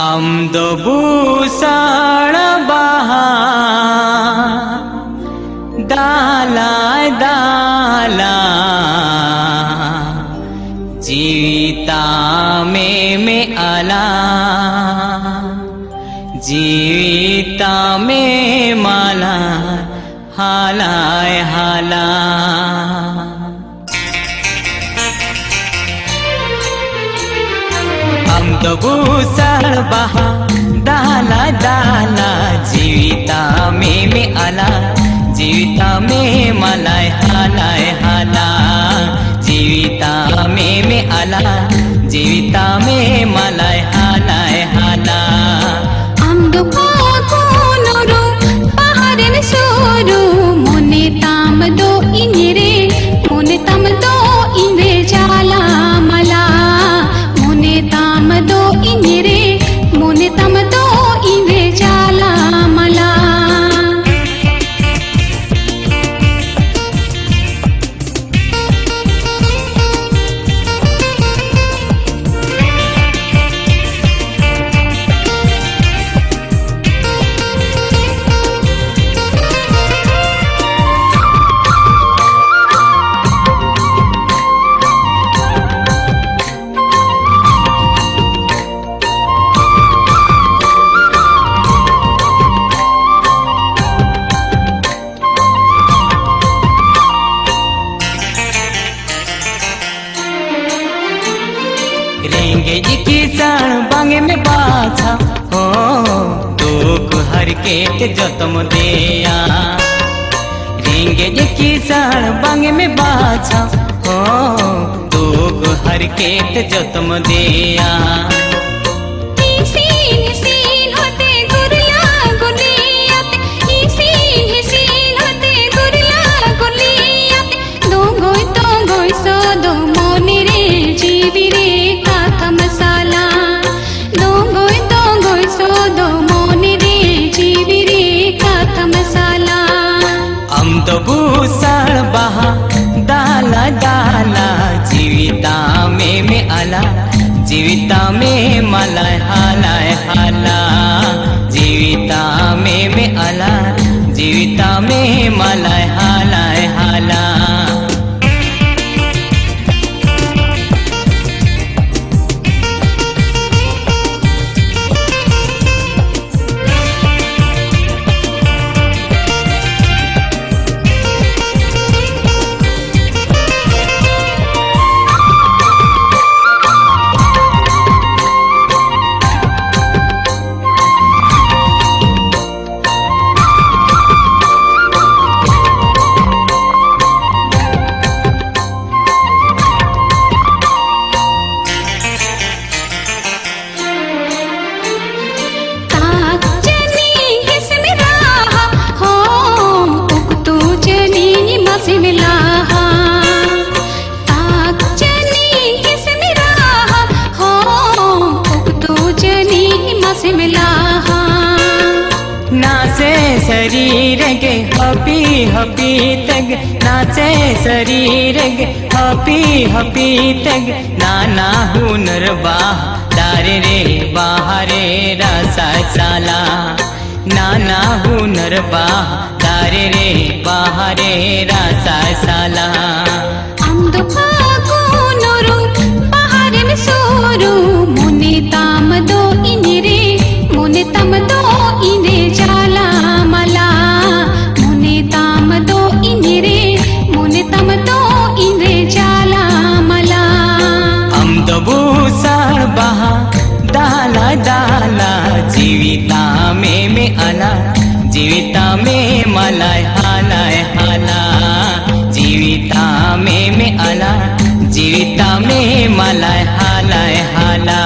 अमदो भूषण बहा दाला दाला जीविता में आला जीविता में माला हालाय हाला अमदो भूषण बहा दाला दाला जीविता में आला जीविता में मलाय हालाय हाला जीविता में आला जीविता में मलाय हालाय हाला अमदो फागुनरो पहाड़न सोरो मोने तामदो इनेरे मोने तामदो इने जाला मला मोने तामदो इनेरे मोने तामदो इने जाला मला रेंगे जी किसान बांगे में बाछा हो दुख हर के जतम दिया रेंगे जी किसान बांगे में बाछा हो दुख हर के जतम दिया अमदो भूषण बहा दाला दाला जीविता में आला जीविता में मलाय हालाय हाला जीविता में आला जीविता में मलाय हालाय हाला नाचे शरीर गे हपी हपी तग नाचे शरीर गे हपी हपी तग नाना हुनर बाह दारे रे बाहरे रसा साला नाना हुनर बाह दारे रे बाहरे रसा साला अमदो फागुनरो पहाड़न सोरो मोने तामदो इनेरे मोने तामदो इने जाला मला मोने तामदो इनेरे मोने तामदो इने जाला मला अमदो भूषण बहा दाला दाला जीविता में आला जीविता में मलाय हालाय हाला जीविता में आला जीविता में मलाय हालाय हाला